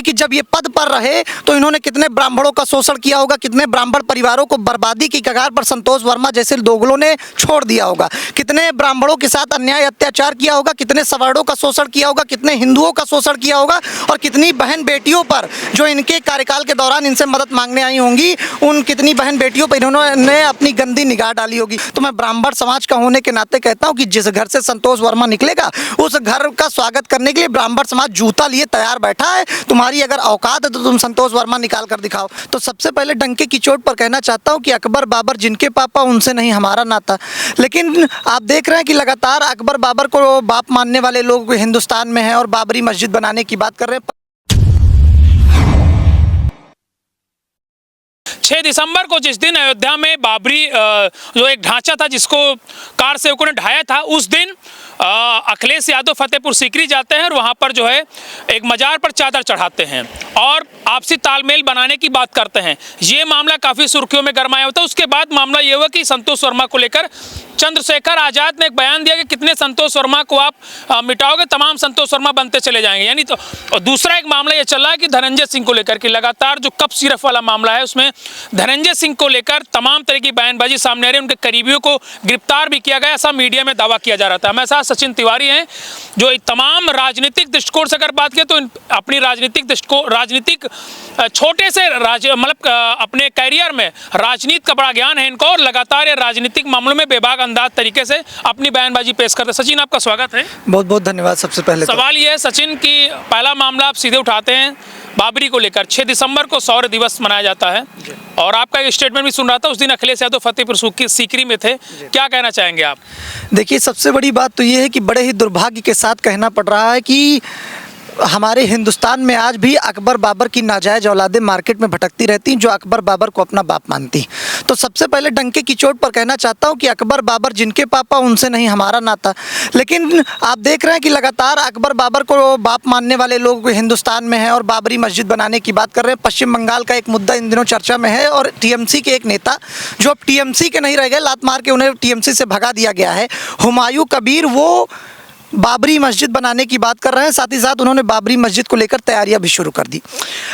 कि जब ये पद पर रहे तो इन्होंने कितने ब्राह्मणों का शोषण किया होगा, कितने ब्राह्मण परिवारों को बर्बादी की कगार पर संतोष वर्मा जैसे दोगलों ने छोड़ दिया होगा, कितने ब्राह्मणों के साथ अन्याय अत्याचार किया होगा, कितने सवर्णों का शोषण किया होगा, कितने हिंदुओं का शोषण किया होगा, और कितनी बहन बेटियों पर जो इनके कार्यकाल के दौरान इनसे मदद मांगने आई होंगी, उन कितनी बहन बेटियों पर इन्होंने अपनी गंदी निगाह डाली होगी। तो मैं ब्राह्मण समाज का होने के नाते कहता हूँ कि जिस घर से संतोष वर्मा निकलेगा उस घर का स्वागत करने के लिए ब्राह्मण समाज जूता लिए तैयार बैठा है। तुम्हारी अगर औकात है तो तुम संतोष वर्मा निकाल कर दिखाओ। तो सबसे पहले डंके की चोट पर कहना चाहता हूं कि अकबर बाबर जिनके पापा उनसे नहीं हमारा नाता। लेकिन आप देख रहे हैं कि लगातार अकबर बाबर को बाप मानने वाले लोग हिंदुस्तान में हैं और बाबरी मस्जिद बनाने की बात कर रहे हैं। 6 दिसंबर को जिस दिन अयोध्या में बाबरी जो एक ढांचा था जिसको कार सेवकों ने ढाया था, उस दिन अखिलेश यादव फतेहपुर सीकरी जाते हैं और वहाँ पर जो है एक मजार पर चादर चढ़ाते हैं और आपसी तालमेल बनाने की बात करते हैं। ये मामला काफ़ी सुर्खियों में गरमाया होता है। उसके बाद मामला ये हुआ कि संतोष वर्मा को लेकर चंद्रशेखर आज़ाद ने एक बयान दिया कि कितने संतोष वर्मा को आप मिटाओगे, तमाम संतोष वर्मा बनते चले जाएंगे। यानी तो और दूसरा एक मामला ये चल रहा है कि धनंजय सिंह को लेकर कि लगातार जो कप सिरफ वाला मामला है उसमें धनंजय सिंह को लेकर तमाम तरह की बयानबाजी सामने आ रही है। उनके करीबियों को गिरफ्तार भी किया गया, ऐसा मीडिया में दावा किया जा रहा था। हमारे साथ सचिन तिवारी हैं जो तमाम राजनीतिक दृष्टिकोण से अगर बात करें तो अपनी राजनीतिक छोटे से मतलब अपने कैरियर में राजनीति का बड़ा ज्ञान है इनको और लगातार ये राजनीतिक मामलों में बेबाक अंदाज तरीके से अपनी बयानबाजी पेश करते हैं। सचिन, आपका स्वागत है। बहुत बहुत धन्यवाद। सबसे पहले सवाल ये है सचिन कि पहला मामला आप सीधे उठाते हैं बाबरी को लेकर। 6 दिसंबर को शौर्य दिवस मनाया जाता है और आपका एक स्टेटमेंट भी सुन रहा था, उस दिन अखिलेश यादव फतेहपुर सीकरी में थे, क्या कहना चाहेंगे आप? देखिए, सबसे बड़ी बात तो ये है कि बड़े ही दुर्भाग्य के साथ कहना पड़ रहा है कि हमारे हिंदुस्तान में आज भी अकबर बाबर की नाजायज़ औलादें मार्केट में भटकती रहती जो अकबर बाबर को अपना बाप मानती। तो सबसे पहले डंके की चोट पर कहना चाहता हूं कि अकबर बाबर जिनके पापा उनसे नहीं हमारा नाता। लेकिन आप देख रहे हैं कि लगातार अकबर बाबर को बाप मानने वाले लोग हिंदुस्तान में हैं और बाबरी मस्जिद बनाने की बात कर रहे हैं। पश्चिम बंगाल का एक मुद्दा इन दिनों चर्चा में है और टीएमसी के एक नेता जो अब टीएमसी के नहीं रह गए, लात मार के उन्हें टीएमसी से भगा दिया गया है, हुमायूं कबीर, वो बाबरी मस्जिद बनाने की बात कर रहे हैं। साथ ही साथ उन्होंने बाबरी मस्जिद को लेकर तैयारियां भी शुरू कर दी।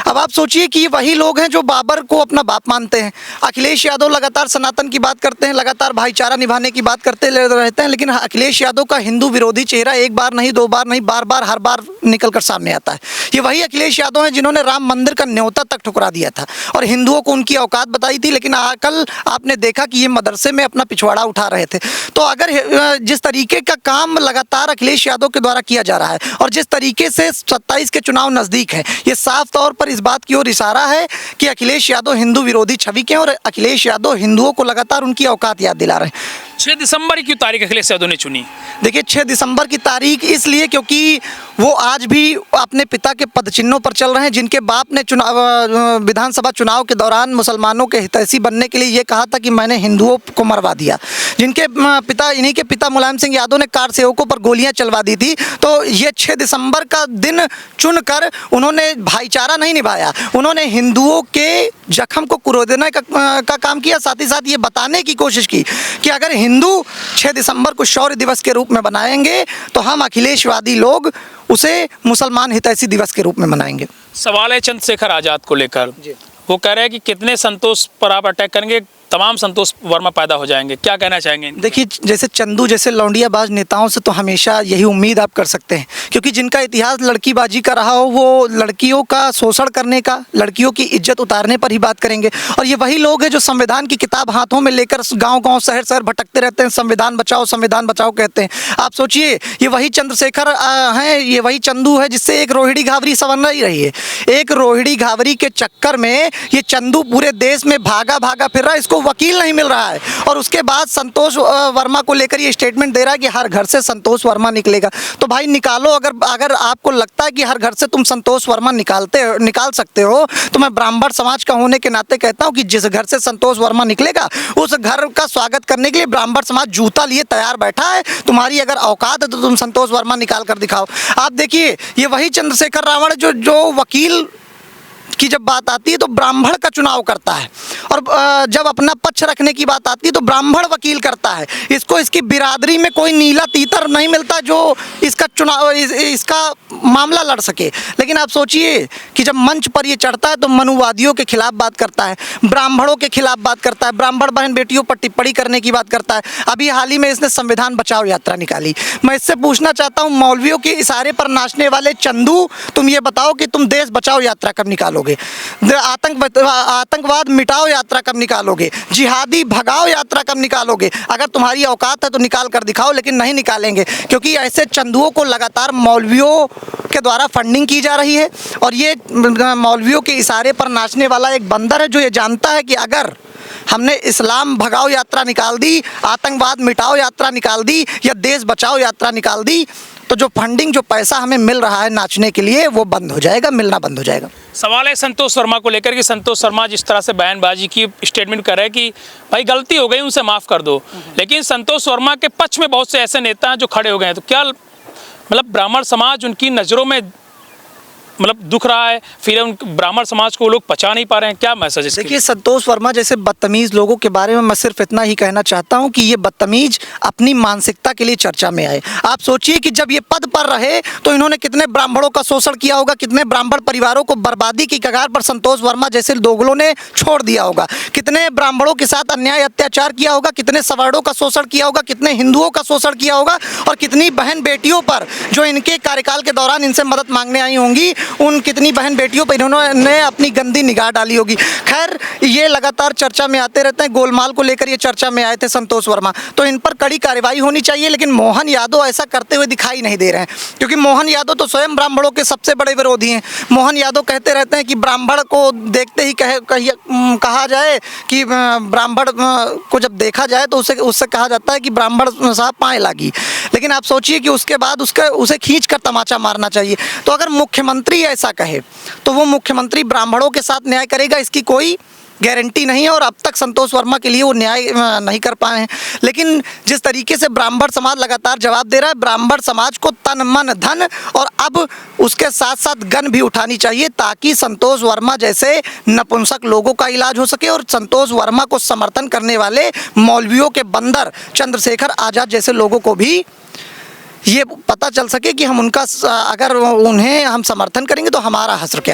अब आप सोचिए कि ये वही लोग हैं जो बाबर को अपना बाप मानते हैं। अखिलेश यादव लगातार सनातन की बात करते हैं, लगातार भाईचारा निभाने की बात करते रहते हैं, लेकिन अखिलेश यादव का हिंदू विरोधी चेहरा एक बार नहीं, 2 बार नहीं, बार हर बार निकल कर सामने आता है। ये वही अखिलेश यादव हैं जिन्होंने राम मंदिर का न्योता तक ठुकरा दिया था और हिंदुओं को उनकी औकात बताई थी। लेकिन कल आपने देखा कि ये मदरसे में अपना पिछवाड़ा उठा रहे थे। तो अगर जिस तरीके का काम लगातार अखिलेश यादव के द्वारा किया जा रहा है और जिस तरीके से 27 के चुनाव नजदीक है, ये साफ तौर पर इस बात की ओर इशारा है कि अखिलेश यादव हिंदू विरोधी छवि के हैं और अखिलेश यादव हिंदुओं को लगातार उनकी औकात याद दिला रहे हैं। 6 दिसंबर की तारीख अखिलेश यादव ने चुनी। देखिए, 6 दिसंबर की तारीख इसलिए क्योंकि वो आज भी अपने पिता के पदचिन्हों पर चल रहे हैं, जिनके बाप ने विधानसभा चुनाव के दौरान मुसलमानों के हितैषी बनने के लिए ये कहा था कि मैंने हिंदुओं को मरवा दिया, जिनके पिता, इन्हीं के पिता मुलायम सिंह यादव ने कार सेवकों पर गोलियां चलवा दी थी। तो ये 6 दिसंबर का दिन चुनकर उन्होंने भाईचारा नहीं निभाया, उन्होंने हिंदुओं के जख्म को कुरेदने का काम किया। साथ ही साथ ये बताने की कोशिश की कि अगर हिंदू 6 दिसंबर को शौर्य दिवस के रूप में बनाएंगे तो हम अखिलेशवादी लोग उसे मुसलमान हितैषी दिवस के रूप में मनाएंगे। सवाल है चंद्रशेखर आज़ाद को लेकर, वो कह रहे हैं कि कितने संतोष पर आप अटैक करेंगे तमाम संतोष वर्मा पैदा हो जाएंगे, क्या कहना चाहेंगे? देखिए, जैसे चंदू जैसे लौंडियाबाज नेताओं से तो हमेशा यही उम्मीद आप कर सकते हैं, क्योंकि जिनका इतिहास लड़कीबाजी का रहा हो वो लड़कियों का शोषण करने का, लड़कियों की इज्जत उतारने पर ही बात करेंगे। और ये वही लोग हैं जो संविधान की किताब हाथों में लेकर गाँव शहर भटकते रहते हैं, संविधान बचाओ कहते हैं। आप सोचिए, ये वही चंद्रशेखर हैं, ये वही चंदू है जिससे एक रोहिणी घावरी संवर ही रही है। एक रोहिणी घावरी के चक्कर में ये चंदू पूरे देश में भागा फिर रहा है, इसको वकील नहीं मिल रहा है। और उसके बाद संतोष वर्मा को लेकर ये स्टेटमेंट दे रहा है कि हर घर से संतोष वर्मा निकलेगा। तो भाई निकालो, अगर आपको लगता है कि हर घर से तुम संतोष वर्मा निकाल सकते हो, तो मैं ब्राह्मण समाज का होने के नाते कहता हूं कि जिस घर से संतोष वर्मा निकलेगा उस घर का स्वागत करने के लिए ब्राह्मण समाज जूता लिए तैयार बैठा है। तुम्हारी अगर औकात है तो तुम संतोष वर्मा निकाल कर दिखाओ। आप देखिए, ये वही चंद्रशेखर रावण जो वकील की जब बात आती है तो ब्राह्मण का चुनाव करता है, और जब अपना पक्ष रखने की बात आती है तो ब्राह्मण वकील करता है। इसको इसकी बिरादरी में कोई नीला तीतर नहीं मिलता जो इसका चुनाव इसका मामला लड़ सके। लेकिन आप सोचिए कि जब मंच पर ये चढ़ता है तो मनुवादियों के खिलाफ बात करता है, ब्राह्मणों के खिलाफ बात करता है, ब्राह्मण बहन बेटियों पर टिप्पणी करने की बात करता है। अभी हाल ही में इसने संविधान बचाओ यात्रा निकाली। मैं इससे पूछना चाहता हूँ, मौलवियों के इशारे पर नाचने वाले चंदू, तुम ये बताओ कि तुम देश बचाओ यात्रा कब निकालोगे? आतंकवाद मिटाओ यात्रा कब निकालोगे? जिहादी भगाओ यात्रा कब निकालोगे? अगर तुम्हारी औकात है तो निकाल कर दिखाओ, लेकिन नहीं निकालेंगे, क्योंकि ऐसे चंदुओं को लगातार मौलवियों के द्वारा फंडिंग की जा रही है। और ये मौलवियों के इशारे पर नाचने वाला एक बंदर है जो ये जानता है कि अगर हमने इस्लाम भगाओ यात्रा निकाल दी, आतंकवाद मिटाओ यात्रा निकाल दी, या देश बचाओ यात्रा निकाल दी, तो जो फंडिंग, जो पैसा हमें मिल रहा है नाचने के लिए, वो बंद हो जाएगा, मिलना बंद हो जाएगा। सवाल है संतोष वर्मा को लेकर कि संतोष वर्मा जिस तरह से बयानबाजी की, स्टेटमेंट कर रहे हैं कि भाई गलती हो गई, उनसे माफ़ कर दो, लेकिन संतोष वर्मा के पक्ष में बहुत से ऐसे नेता हैं जो खड़े हो गए हैं। तो क्या मतलब ब्राह्मण समाज उनकी नज़रों में मतलब दुख रहा है, फिर उन ब्राह्मण समाज को वो लोग पचा नहीं पा रहे हैं? क्या मैसेज? देखिए, संतोष वर्मा जैसे बदतमीज़ लोगों के बारे में मैं सिर्फ इतना ही कहना चाहता हूं कि ये बदतमीज अपनी मानसिकता के लिए चर्चा में आए। आप सोचिए कि जब ये पद पर रहे तो इन्होंने कितने ब्राह्मणों का शोषण किया होगा, कितने ब्राह्मण परिवारों को बर्बादी की कगार पर संतोष वर्मा जैसे दोगलों ने छोड़ दिया होगा, कितने ब्राह्मणों के साथ अन्याय अत्याचार किया होगा, कितने सवर्णों का शोषण किया होगा, कितने हिंदुओं का शोषण किया होगा, और कितनी बहन बेटियों पर जो इनके कार्यकाल के दौरान इनसे मदद मांगने आई होंगी, उन कितनी बहन बेटियों पर इन्होंने अपनी गंदी निगाह डाली होगी। खैर, ये लगातार चर्चा में आते रहते हैं। गोलमाल को लेकर ये चर्चा में आए थे संतोष वर्मा, तो इन पर कड़ी कार्रवाई होनी चाहिए। लेकिन मोहन यादव ऐसा करते हुए दिखाई नहीं दे रहे हैं, क्योंकि मोहन यादव तो स्वयं ब्राह्मणों के सबसे बड़े विरोधी हैं। मोहन यादव कहते रहते हैं कि ब्राह्मण को देखते ही कहा जाए कि ब्राह्मण को जब देखा जाए तो उससे कहा जाता है कि ब्राह्मण साहब पाए लागी। लेकिन आप सोचिए कि उसके बाद उसे खींच कर तमाचा मारना चाहिए। तो अगर मुख्यमंत्री ऐसा कहे तो वो मुख्यमंत्री ब्राह्मणों के साथ न्याय करेगा, इसकी कोई गारंटी नहीं है। और अब तक संतोष वर्मा के लिए वो न्याय नहीं कर पाए हैं। लेकिन जिस तरीके से ब्राह्मण समाज लगातार जवाब दे रहा है, ब्राह्मण समाज को तन मन धन और अब उसके साथ साथ गन भी उठानी चाहिए, ताकि संतोष वर्मा जैसे नपुंसक लोगों का इलाज हो सके और संतोष वर्मा को समर्थन करने वाले मौलवियों के बंदर चंद्रशेखर आज़ाद जैसे लोगों को भी ये पता चल सके कि हम उनका, अगर उन्हें हम समर्थन करेंगे तो हमारा हश्र क्या हो।